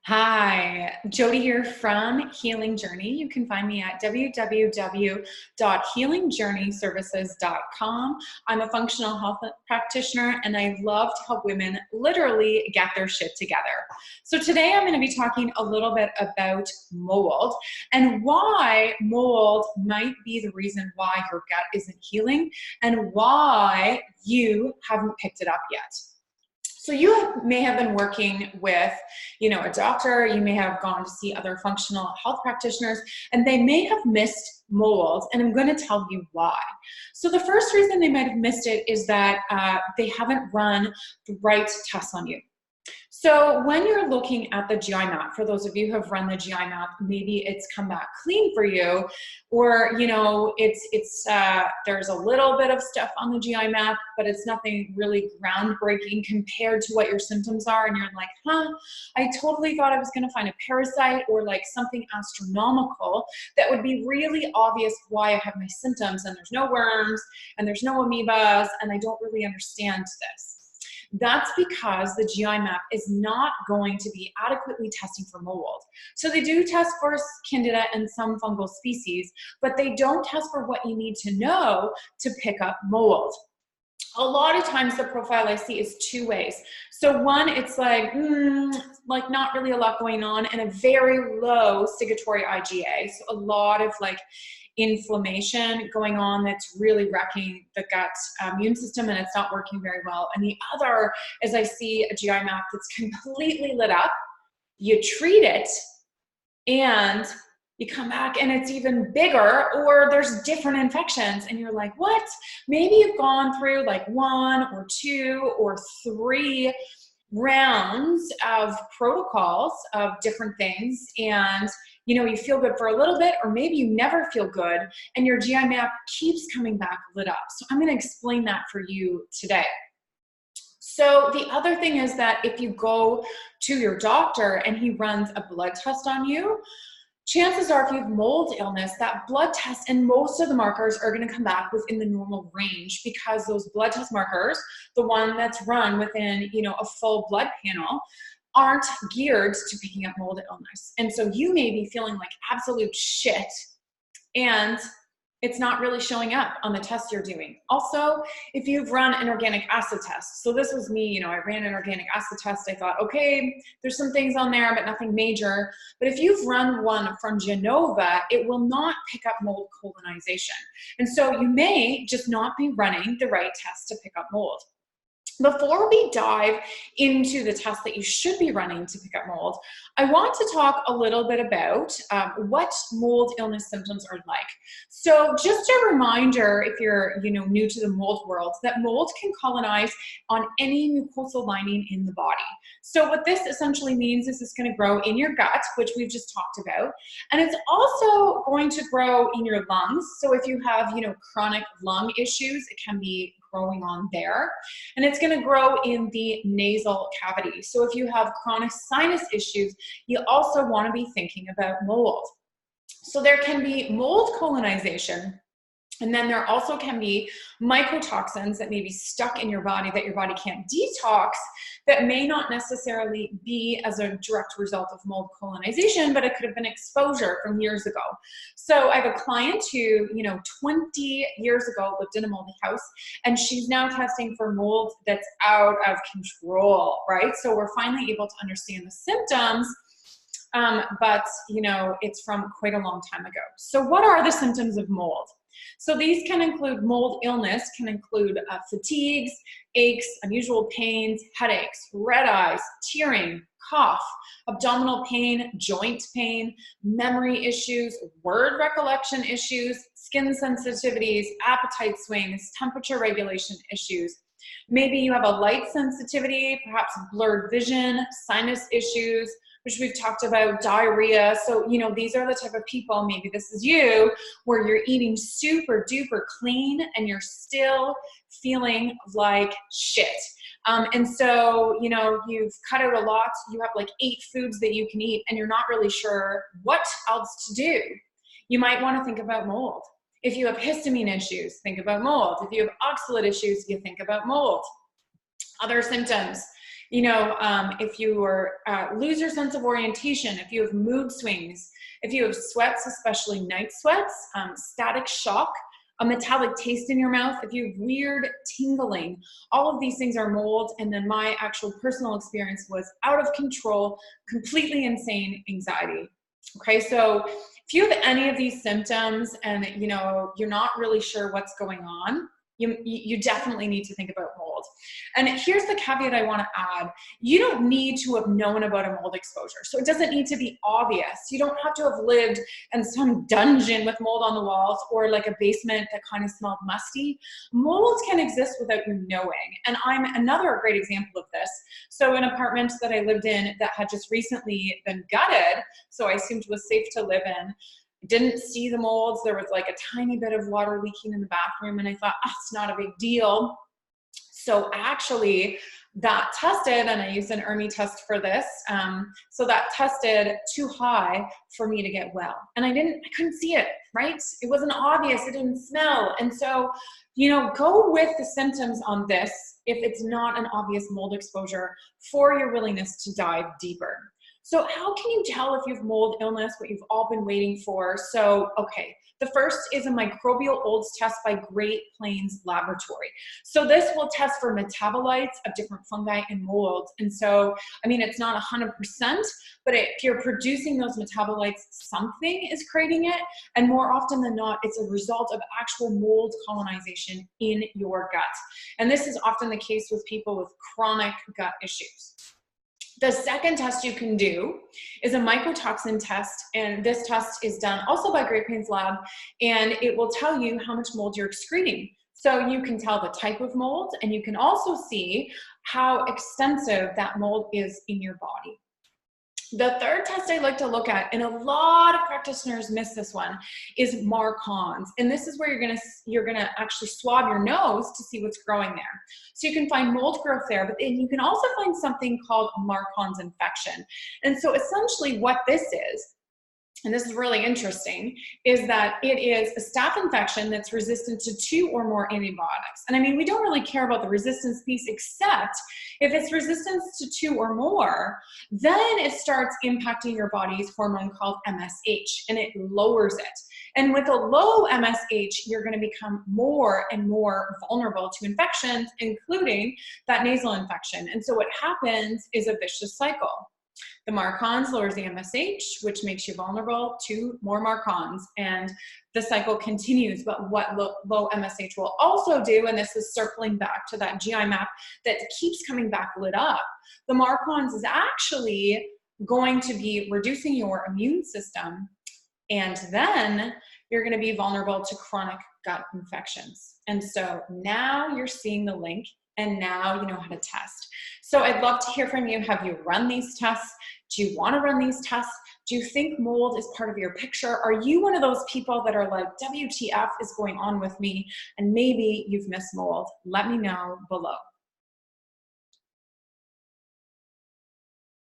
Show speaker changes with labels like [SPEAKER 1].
[SPEAKER 1] Hi, Jody here from Healing Journey. You can find me at www.healingjourneyservices.com. I'm a functional health practitioner and I love to help women literally get their shit together. So today I'm going to be talking a little bit about mold and why mold might be the reason why your gut isn't healing and why you haven't picked it up yet. So you may have been working with, a doctor, you may have gone to see other functional health practitioners, and they may have missed mold, and I'm going to tell you why. So the first reason they might have missed it is that they haven't run the right tests on you. So when you're looking at the GI map, for those of you who have run the GI map, maybe it's come back clean for you, or there's a little bit of stuff on the GI map, but it's nothing really groundbreaking compared to what your symptoms are, and you're like, I totally thought I was going to find a parasite or like something astronomical that would be really obvious why I have my symptoms, and there's no worms and there's no amoebas, and I don't really understand this. That's because the GI map is not going to be adequately testing for mold. So they do test for candida and some fungal species, but they don't test for what you need to know to pick up mold. A lot of times the profile I see is two ways. So one, it's like not really a lot going on and a very low stigatory IgA. So a lot of inflammation going on that's really wrecking the gut immune system, and it's not working very well. And the other is I see a GI map that's completely lit up. You treat it and you come back and it's even bigger, or there's different infections and you're like, what? Maybe you've gone through like 1 or 2 or 3 rounds of protocols of different things, and you feel good for a little bit, or maybe you never feel good and your GI map keeps coming back lit up. So I'm going to explain that for you today. So the other thing is that if you go to your doctor and he runs a blood test on you, chances are if you have mold illness, that blood test and most of the markers are going to come back within the normal range, because those blood test markers, the one that's run within, a full blood panel, aren't geared to picking up mold illness. And so you may be feeling like absolute shit and it's not really showing up on the test you're doing. Also, if you've run an organic acid test, so this was me, I ran an organic acid test. I thought, okay, there's some things on there, but nothing major. But if you've run one from Genova, it will not pick up mold colonization. And so you may just not be running the right test to pick up mold. Before we dive into the test that you should be running to pick up mold, I want to talk a little bit about what mold illness symptoms are like. So just a reminder, if you're new to the mold world, that mold can colonize on any mucosal lining in the body. So what this essentially means is it's going to grow in your gut, which we've just talked about, and it's also going to grow in your lungs. So if you have chronic lung issues, it can be growing on there, and it's going to grow in the nasal cavity. So if you have chronic sinus issues, you also want to be thinking about mold. So there can be mold colonization, and then there also can be mycotoxins that may be stuck in your body that your body can't detox, that may not necessarily be as a direct result of mold colonization, but it could have been exposure from years ago. So I have a client who, 20 years ago lived in a moldy house, and she's now testing for mold that's out of control, right? So we're finally able to understand the symptoms, but it's from quite a long time ago. So what are the symptoms of mold? So these can include mold illness, can include fatigues, aches, unusual pains, headaches, red eyes, tearing, cough, abdominal pain, joint pain, memory issues, word recollection issues, skin sensitivities, appetite swings, temperature regulation issues. Maybe you have a light sensitivity, perhaps blurred vision, sinus issues, which we've talked about, diarrhea. So, these are the type of people, maybe this is you, where you're eating super duper clean and you're still feeling like shit. And so, you've cut out a lot, you have like 8 foods that you can eat and you're not really sure what else to do. You might want to think about mold. If you have histamine issues, think about mold. If you have oxalate issues, you think about mold. Other symptoms, If you lose your sense of orientation, if you have mood swings, if you have sweats, especially night sweats, static shock, a metallic taste in your mouth, if you have weird tingling, all of these things are mold. And then my actual personal experience was out of control, completely insane anxiety. Okay, so if you have any of these symptoms and you're not really sure what's going on, you definitely need to think about mold. And here's the caveat I want to add. You don't need to have known about a mold exposure. So it doesn't need to be obvious. You don't have to have lived in some dungeon with mold on the walls or like a basement that kind of smelled musty. Mold can exist without you knowing. And I'm another great example of this. So an apartment that I lived in that had just recently been gutted, so I assumed was safe to live in, didn't see the molds. There was like a tiny bit of water leaking in the bathroom, and I thought, oh, it's not a big deal. So actually that tested, and I used an ERMI test for this. So that tested too high for me to get well. And I couldn't see it, right? It wasn't obvious, it didn't smell. And so, go with the symptoms on this if it's not an obvious mold exposure for your willingness to dive deeper. So how can you tell if you have mold illness, what you've all been waiting for? So, okay, the first is a microbial olds test by Great Plains Laboratory. So this will test for metabolites of different fungi and molds. And so, it's not 100%, but if you're producing those metabolites, something is creating it. And more often than not, it's a result of actual mold colonization in your gut. And this is often the case with people with chronic gut issues. The second test you can do is a mycotoxin test, and this test is done also by Great Plains Lab, and it will tell you how much mold you're excreting. So you can tell the type of mold, and you can also see how extensive that mold is in your body. The third test I like to look at, and a lot of practitioners miss this one, is Marcons. And this is where you're gonna actually swab your nose to see what's growing there. So you can find mold growth there, but then you can also find something called Marcons infection. And so essentially what this is, and this is really interesting, is that it is a staph infection that's resistant to 2 or more antibiotics. And we don't really care about the resistance piece, except if it's resistance to 2 or more, then it starts impacting your body's hormone called MSH, and it lowers it. And with a low MSH, you're going to become more and more vulnerable to infections, including that nasal infection. And so what happens is a vicious cycle. The Marcons lowers the MSH, which makes you vulnerable to more Marcons, and the cycle continues. But what low MSH will also do, and this is circling back to that GI map that keeps coming back lit up, the Marcons is actually going to be reducing your immune system, and then you're going to be vulnerable to chronic gut infections. And so now you're seeing the link, and now you know how to test. So I'd love to hear from you. Have you run these tests? Do you want to run these tests? Do you think mold is part of your picture? Are you one of those people that are like, WTF is going on with me? And maybe you've missed mold. Let me know below.